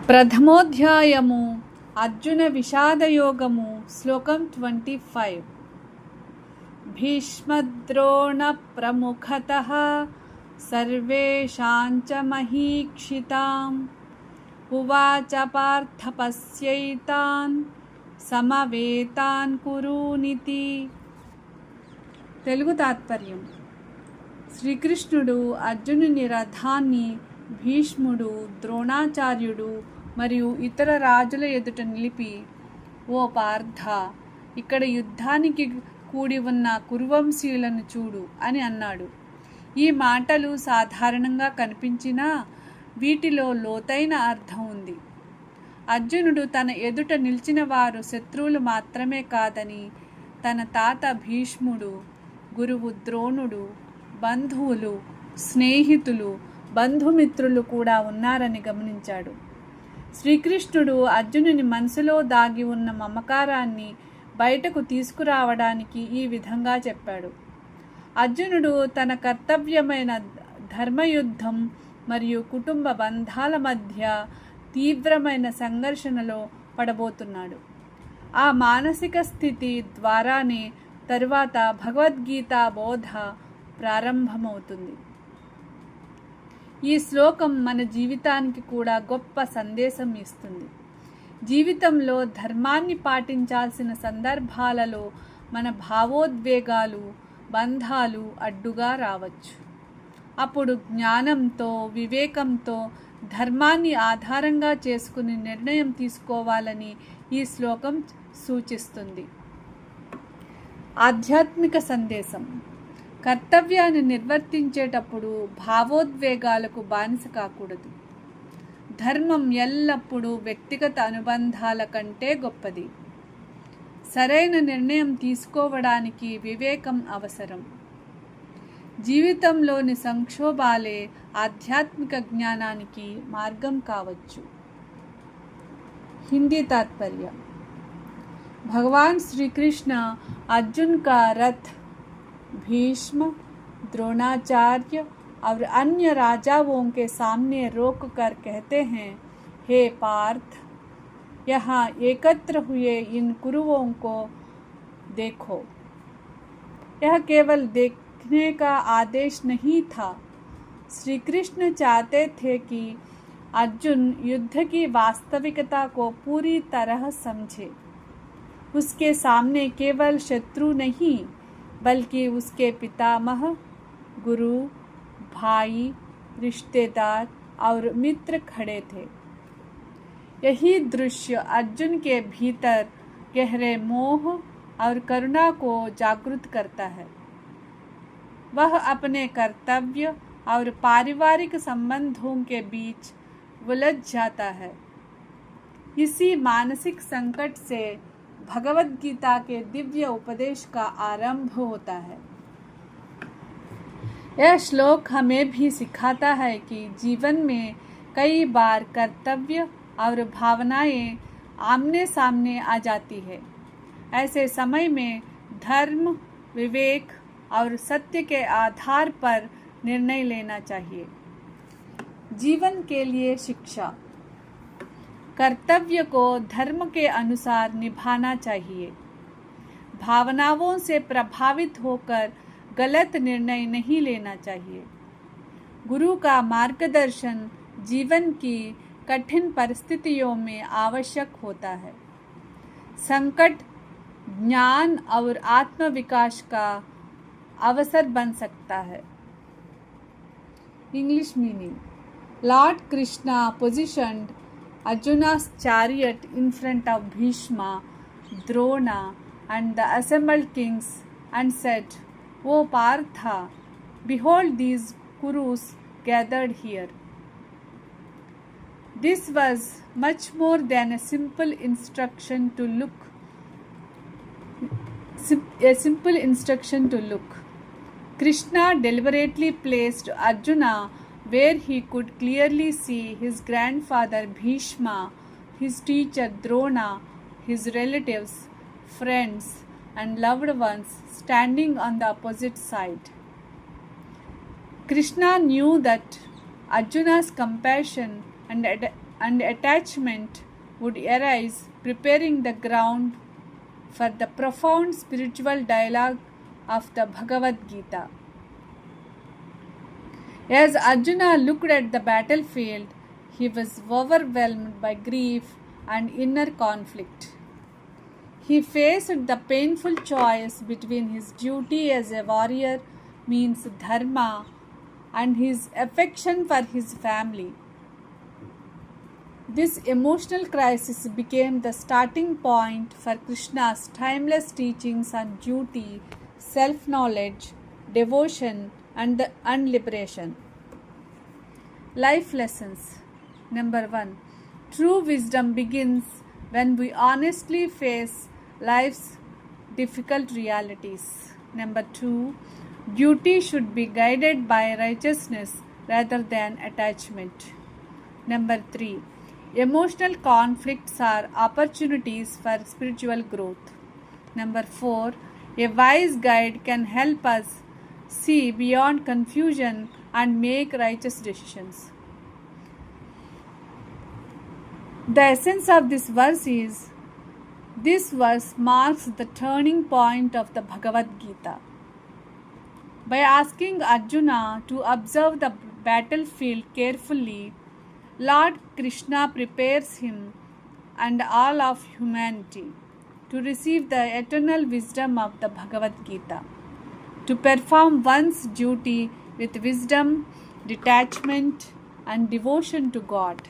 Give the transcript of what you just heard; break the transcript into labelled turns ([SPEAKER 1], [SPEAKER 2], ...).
[SPEAKER 1] ప్రథమోధ్యాయము అర్జున విషాదయోగము శ్లోకం 25. భీష్మద్రోణ ప్రముఖతః సర్వేషాంచ మహీక్షితాం ఉవాచ పార్థ పశ్యైతాన్ సమవేతాన్ కురూనితి. తెలుగు తాత్పర్యం. శ్రీకృష్ణుడు అర్జునుని రథాన్ని భీష్ముడు, ద్రోణాచార్యుడు మరియు ఇతర రాజుల ఎదుట నిలిపి, ఓ పార్థ, ఇక్కడ యుద్ధానికి కూడి ఉన్న కురువంశీయులను చూడు అని అన్నాడు. ఈ మాటలు సాధారణంగా కనిపించినా వీటిలో లోతైన అర్థం ఉంది. అర్జునుడు తన ఎదుట నిలిచిన వారు శత్రువులు మాత్రమే కాదని, తన తాత భీష్ముడు, గురువు ద్రోణుడు, బంధువులు, స్నేహితులు, బంధుమిత్రులు కూడా ఉన్నారని గమనించాడు. శ్రీకృష్ణుడు అర్జునుని మనసులో దాగి ఉన్న మమకారాన్ని బయటకు తీసుకురావడానికి ఈ విధంగా చెప్పాడు. అర్జునుడు తన కర్తవ్యమైన ధర్మయుద్ధం మరియు కుటుంబ బంధాల మధ్య తీవ్రమైన సంఘర్షణలో పడబోతున్నాడు. ఆ మానసిక స్థితి ద్వారానే తరువాత భగవద్గీత బోధ ప్రారంభమవుతుంది. ఈ శ్లోకం మన జీవితానికి కూడా గొప్ప సందేశం ఇస్తుంది. జీవితంలో ధర్మాన్ని పాటించాల్సిన సందర్భాలలో మన భావోద్వేగాలు, బంధాలు అడ్డుగా రావచ్చు. అప్పుడు జ్ఞానంతో, వివేకంతో ధర్మాన్ని ఆధారంగా చేసుకుని నిర్ణయం తీసుకోవాలని ఈ శ్లోకం సూచిస్తుంది. ఆధ్యాత్మిక సందేశం. కర్తవ్యాన్ని నిర్వర్తించేటప్పుడు భావోద్వేగాలకు బానిస కాకూడదు. ధర్మం ఎల్లప్పుడూ వ్యక్తిగత అనుబంధాల కంటే గొప్పది. సరైన నిర్ణయం తీసుకోవడానికి వివేకం అవసరం. జీవితంలోని సంక్షోభాలే ఆధ్యాత్మిక జ్ఞానానికి మార్గం కావచ్చు. हिंदी तात्पर्य. भगवान श्री कृष्ण अर्जुन का रथ भीष्म, द्रोणाचार्य और अन्य राजाओं के सामने रोक कर कहते हैं, हे पार्थ, यहाँ एकत्र हुए इन कुरुओं को देखो. यह केवल देखने का आदेश नहीं था. श्री कृष्ण चाहते थे कि अर्जुन युद्ध की वास्तविकता को पूरी तरह समझे. उसके सामने केवल शत्रु नहीं बल्कि उसके पितामह, गुरु, भाई, रिश्तेदार और मित्र खड़े थे. यही दृश्य अर्जुन के भीतर गहरे मोह और करुणा को जागृत करता है. वह अपने कर्तव्य और पारिवारिक संबंधों के बीच उलझ जाता है. इसी मानसिक संकट से भगवद गीता के दिव्य उपदेश का आरंभ होता है. यह श्लोक हमें भी सिखाता है कि जीवन में कई बार कर्तव्य और भावनाएं आमने सामने आ जाती है. ऐसे समय में धर्म, विवेक और सत्य के आधार पर निर्णय लेना चाहिए. जीवन के लिए शिक्षा. कर्तव्य को धर्म के अनुसार निभाना चाहिए. भावनाओं से प्रभावित होकर गलत निर्णय नहीं लेना चाहिए. गुरु का मार्गदर्शन जीवन की कठिन परिस्थितियों में आवश्यक होता है. संकट ज्ञान और आत्मविकास का अवसर बन सकता है. English meaning. Lord Krishna positioned Arjuna's chariot in front of Bhishma, Drona and the assembled kings and said, O Partha, behold these Kurus gathered here. This was much more than a simple instruction to look. Krishna deliberately placed Arjuna where he could clearly see his grandfather Bhishma, his teacher Drona, his relatives, friends, and loved ones standing on the opposite side. Krishna knew that Arjuna's compassion and and attachment would arise, preparing the ground for the profound spiritual dialogue of the Bhagavad Gita. As Arjuna looked at the battlefield, he was overwhelmed by grief and inner conflict. He faced the painful choice between his duty as a warrior, means dharma, and his affection for his family. This emotional crisis became the starting point for Krishna's timeless teachings on duty, self-knowledge, devotion, and liberation. Life lessons. Number 1. True wisdom begins when we honestly face life's difficult realities. Number 2. Duty should be guided by righteousness rather than attachment. Number 3. Emotional conflicts are opportunities for spiritual growth. Number 4. A wise guide can help us see beyond confusion and make righteous decisions. The essence of this verse is, this verse marks the turning point of the Bhagavad Gita. By asking Arjuna to observe the battlefield carefully, Lord Krishna prepares him and all of humanity to receive the eternal wisdom of the Bhagavad Gita, to perform one's duty with wisdom, detachment, and devotion to God.